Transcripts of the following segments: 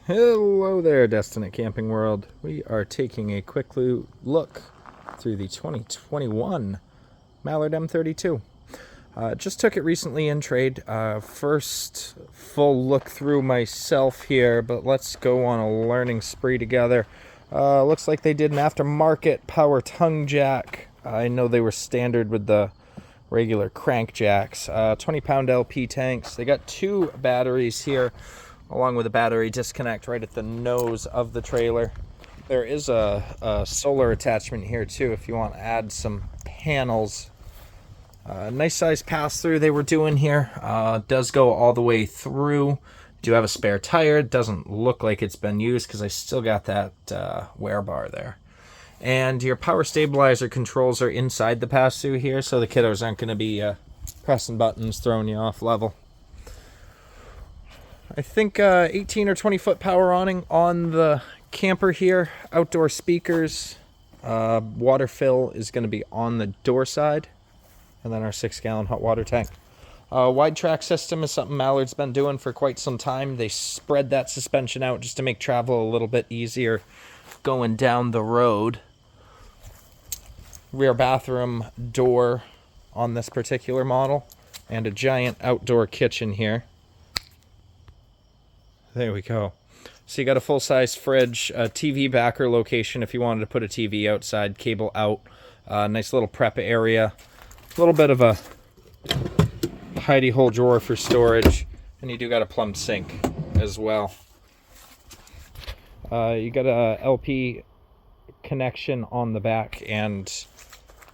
Hello there, Destinate Camping World. We are taking a quick look through the 2021 Mallard M32. Just took it recently in trade. First full look through myself here, but let's go on a learning spree together. Looks like they did an aftermarket power tongue jack. I know they were standard with the regular crank jacks. 20-pound LP tanks. They got two batteries here, along with a battery disconnect right at the nose of the trailer. There is a solar attachment here too if you want to add some panels. Nice size pass through they were doing here. Does go all the way through. Do have a spare tire. It doesn't look like it's been used because I still got that wear bar there. And your power stabilizer controls are inside the pass through here, so the kiddos aren't going to be pressing buttons, throwing you off level. I think 18 or 20 foot power awning on the camper here. Outdoor speakers. Water fill is going to be on the door side. And then our 6-gallon hot water tank. Wide track system is something Mallard's been doing for quite some time. They spread that suspension out just to make travel a little bit easier going down the road. Rear bathroom door on this particular model. And a giant outdoor kitchen here. There we go. So you got a full-size fridge, a TV backer location if you wanted to put a TV outside, cable out. Nice little prep area. A little bit of a hidey hole drawer for storage. And you do got a plumbed sink as well. You got a LP connection on the back and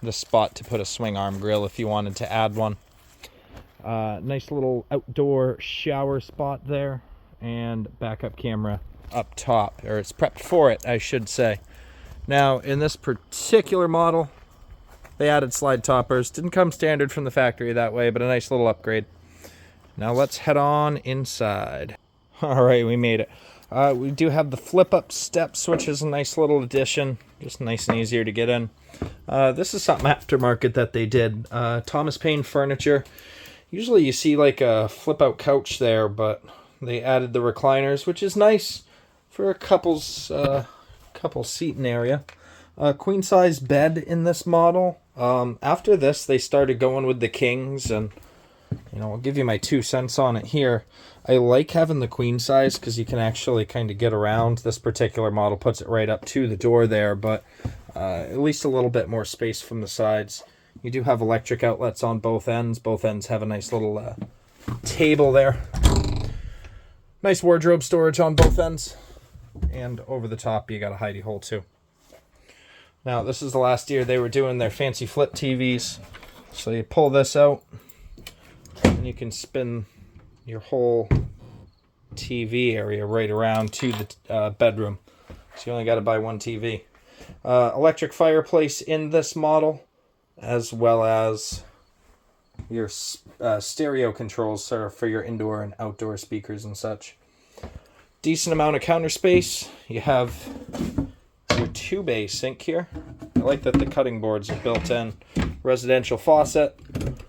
the spot to put a swing arm grill if you wanted to add one. Nice little outdoor shower spot there. And backup camera up top, or it's prepped for it, I should say. Now, in this particular model, they added slide toppers. Didn't come standard from the factory that way, but a nice little upgrade. Now let's head on inside. All right, we made it. We do have the flip-up steps, which is a nice little addition. Just nice and easier to get in. This is something aftermarket that they did. Thomas Payne Furniture. Usually you see like a flip-out couch there, but they added the recliners, which is nice for a couple's seating area. Queen size bed in this model. After this, they started going with the kings, and I'll give you my 2 cents on it here. I like having the queen size because you can actually kind of get around. This particular model puts it right up to the door there, but at least a little bit more space from the sides. You do have electric outlets on both ends. Both ends have a nice little table there. Nice wardrobe storage on both ends. And over the top, you got a hidey hole too. Now, this is the last year they were doing their fancy flip TVs. So you pull this out, and you can spin your whole TV area right around to the bedroom. So you only got to buy one TV. Electric fireplace in this model, as well as your stereo controls are for your indoor and outdoor speakers and such. Decent amount of counter space. You have your 2-bay sink here. I like that the cutting boards are built in. Residential faucet.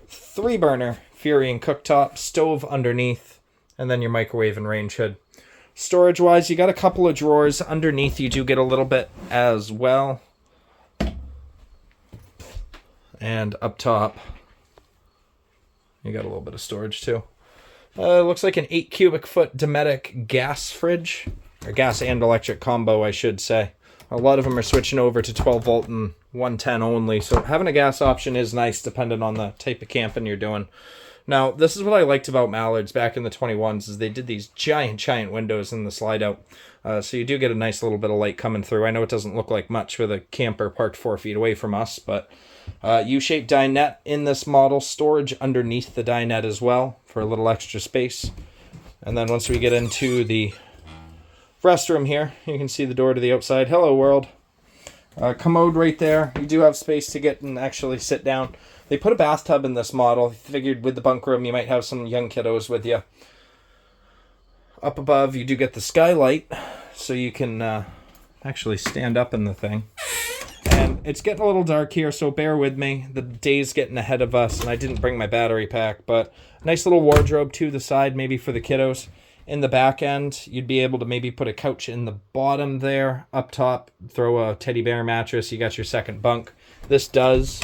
3-burner Furion cooktop. Stove underneath. And then your microwave and range hood. Storage wise, you got a couple of drawers. Underneath you do get a little bit as well. And up top, you got a little bit of storage too. Looks like an 8 cubic foot Dometic gas fridge. Or gas and electric combo, I should say. A lot of them are switching over to 12 volt and 110 only. So having a gas option is nice depending on the type of camping you're doing. Now, this is what I liked about Mallards back in the 21s is they did these giant windows in the slide out. So you do get a nice little bit of light coming through. I know it doesn't look like much with a camper parked 4 feet away from us, but U-shaped dinette in this model. Storage underneath the dinette as well for a little extra space. And then once we get into the restroom here, you can see the door to the outside. Hello, world. Commode right there. You do have space to get and actually sit down. They put a bathtub in this model. Figured with the bunk room, you might have some young kiddos with you. Up above, you do get the skylight, so you can actually stand up in the thing. And it's getting a little dark here, so bear with me. The day's getting ahead of us, and I didn't bring my battery pack, but nice little wardrobe to the side, maybe for the kiddos. In the back end, you'd be able to maybe put a couch in the bottom there. Up top, throw a teddy bear mattress. You got your second bunk. This does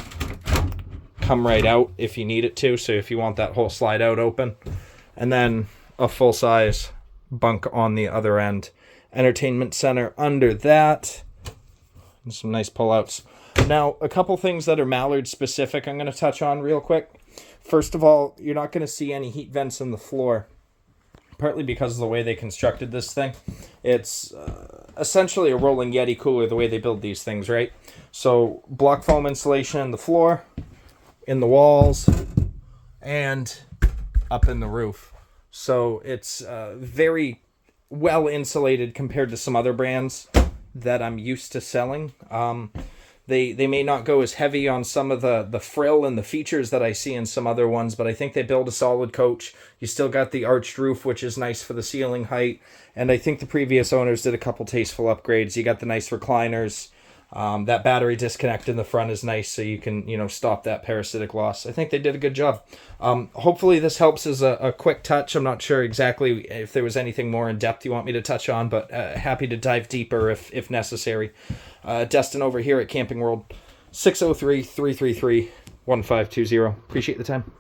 come right out if you need it to, so if you want that whole slide out open. And then a full-size bunk on the other end. Entertainment center under that. And some nice pullouts. Now, a couple things that are Mallard specific I'm going to touch on real quick. First of all, you're not going to see any heat vents in the floor, partly because of the way they constructed this thing. It's essentially a rolling Yeti cooler the way they build these things, right? So block foam insulation in the floor, in the walls, and up in the roof. So it's very well insulated compared to some other brands that I'm used to selling. They may not go as heavy on some of the frill and the features that I see in some other ones, but I think they build a solid coach. You still got the arched roof, which is nice for the ceiling height. And I think the previous owners did a couple tasteful upgrades. You got the nice recliners. That battery disconnect in the front is nice, so you can, stop that parasitic loss. I think they did a good job. Hopefully this helps as a quick touch. I'm not sure exactly if there was anything more in depth you want me to touch on, but happy to dive deeper if necessary. Destin over here at Camping World, 603-333-1520. Appreciate the time.